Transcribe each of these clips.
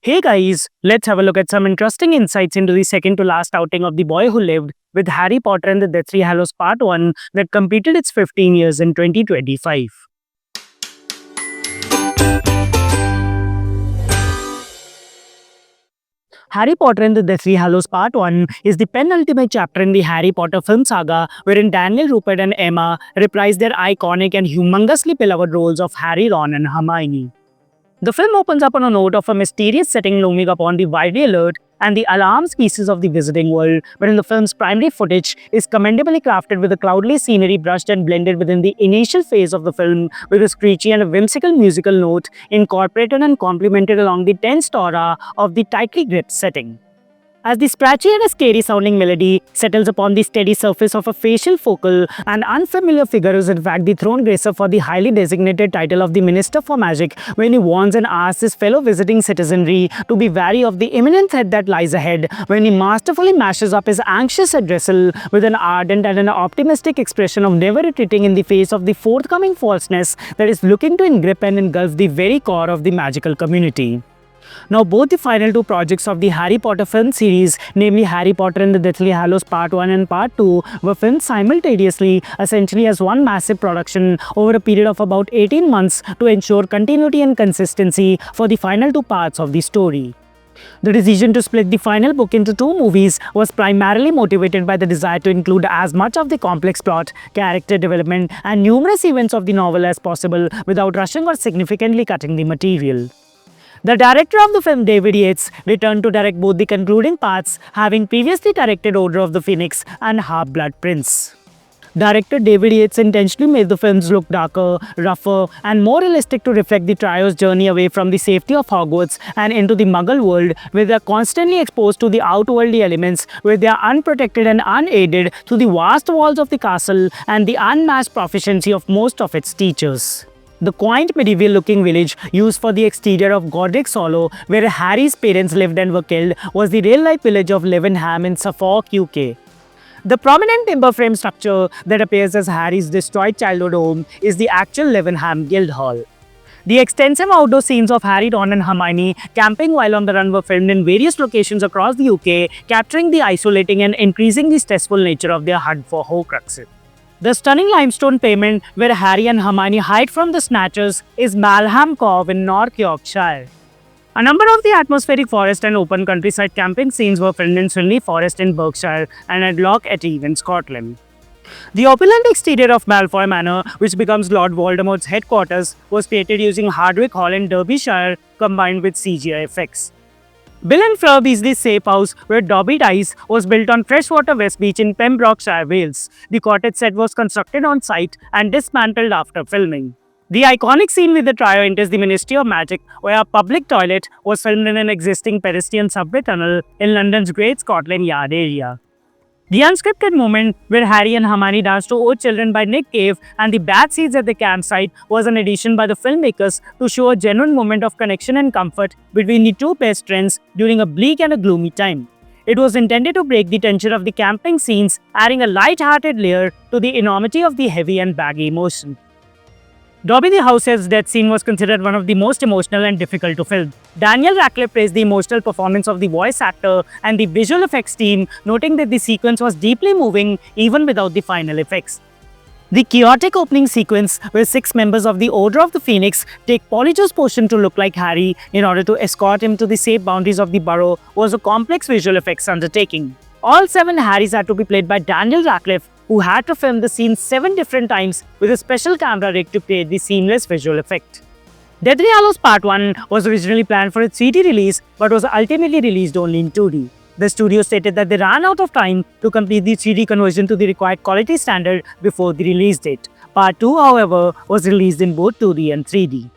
Hey guys, let's have a look at some interesting insights into the second to last outing of The Boy Who Lived with Harry Potter and the Deathly Hallows Part 1 that completed its 15 years in 2025. Harry Potter and the Deathly Hallows Part 1 is the penultimate chapter in the Harry Potter film saga wherein Daniel, Rupert and Emma reprise their iconic and humongously beloved roles of Harry, Ron and Hermione. The film opens up on a note of a mysterious setting looming upon the widely alert and the alarm species of the Wizarding World, wherein the film's primary footage is commendably crafted with a cloudly scenery brushed and blended within the initial phase of the film with a screechy and a whimsical musical note incorporated and complemented along the tense aura of the tightly gripped setting. As the scratchy and scary sounding melody settles upon the steady surface of a facial focal, an unfamiliar figure is in fact the throne gracer for the highly designated title of the Minister for Magic when he warns and asks his fellow visiting citizenry to be wary of the imminent threat that lies ahead when he masterfully mashes up his anxious addressal with an ardent and an optimistic expression of never retreating in the face of the forthcoming falseness that is looking to engrip and engulf the very core of the magical community. Now, both the final two projects of the Harry Potter film series, namely Harry Potter and the Deathly Hallows Part 1 and Part 2, were filmed simultaneously, essentially as one massive production over a period of about 18 months to ensure continuity and consistency for the final two parts of the story. The decision to split the final book into two movies was primarily motivated by the desire to include as much of the complex plot, character development, and numerous events of the novel as possible without rushing or significantly cutting the material. The director of the film, David Yates, returned to direct both the concluding parts, having previously directed Order of the Phoenix and Half-Blood Prince. Director David Yates intentionally made the films look darker, rougher, and more realistic to reflect the trio's journey away from the safety of Hogwarts and into the Muggle world, where they are constantly exposed to the outworldly elements, where they are unprotected and unaided through the vast walls of the castle and the unmatched proficiency of most of its teachers. The quaint medieval-looking village used for the exterior of Godric's Hollow, where Harry's parents lived and were killed, was the real-life village of Levenham in Suffolk, UK. The prominent timber frame structure that appears as Harry's destroyed childhood home is the actual Levenham Guildhall. The extensive outdoor scenes of Harry, Ron and Hermione camping while on the run were filmed in various locations across the UK, capturing the isolating and increasingly stressful nature of their hunt for Horcruxes. The stunning limestone pavement where Harry and Hermione hide from the Snatchers is Malham Cove in North Yorkshire. A number of the atmospheric forest and open countryside camping scenes were filmed in Swinley Forest in Berkshire and at Loch Etty in Scotland. The opulent exterior of Malfoy Manor, which becomes Lord Voldemort's headquarters, was created using Hardwick Hall in Derbyshire combined with CGI effects. Bill and Fleur Weasley's safe house, where Dobby dies, was built on freshwater West Beach in Pembrokeshire, Wales. The cottage set was constructed on site and dismantled after filming. The iconic scene with the trio enters the Ministry of Magic, where a public toilet was filmed in an existing pedestrian subway tunnel in London's Great Scotland Yard area. The unscripted moment where Harry and Hermione dance to Old Children by Nick Cave and the bad seeds at the campsite was an addition by the filmmakers to show a genuine moment of connection and comfort between the two best friends during a bleak and a gloomy time. It was intended to break the tension of the camping scenes, adding a light-hearted layer to the enormity of the heavy and baggy emotion. Dobby the Househelf's death scene was considered one of the most emotional and difficult to film. Daniel Radcliffe praised the emotional performance of the voice actor and the visual effects team, noting that the sequence was deeply moving even without the final effects. The chaotic opening sequence, where 6 members of the Order of the Phoenix take Polyjuice Potion to look like Harry in order to escort him to the safe boundaries of the Burrow, was a complex visual effects undertaking. All 7 Harrys had to be played by Daniel Radcliffe, who had to film the scene 7 different times with a special camera rig to create the seamless visual effect. Deathly Hallows Part 1 was originally planned for its 3D release but was ultimately released only in 2D. The studio stated that they ran out of time to complete the 3D conversion to the required quality standard before the release date. Part 2, however, was released in both 2D and 3D.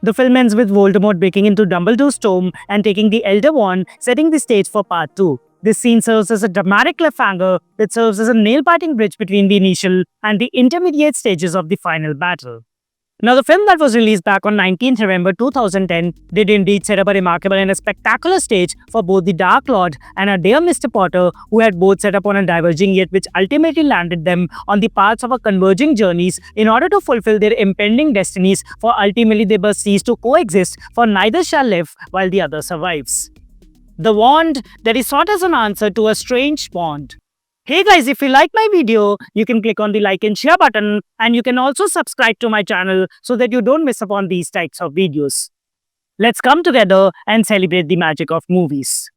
The film ends with Voldemort breaking into Dumbledore's tomb and taking the Elder Wand, setting the stage for Part 2. This scene serves as a dramatic cliffhanger that serves as a nail-biting bridge between the initial and the intermediate stages of the final battle. Now, the film that was released back on 19th November 2010 did indeed set up a remarkable and a spectacular stage for both the Dark Lord and our dear Mr. Potter, who had both set up on a diverging yet which ultimately landed them on the paths of a converging journeys in order to fulfill their impending destinies, for ultimately they must cease to coexist, for neither shall live while the other survives. The wand that is sought as an answer to a strange bond. Hey guys, if you like my video, you can click on the like and share button, and you can also subscribe to my channel so that you don't miss upon these types of videos. Let's come together and celebrate the magic of movies.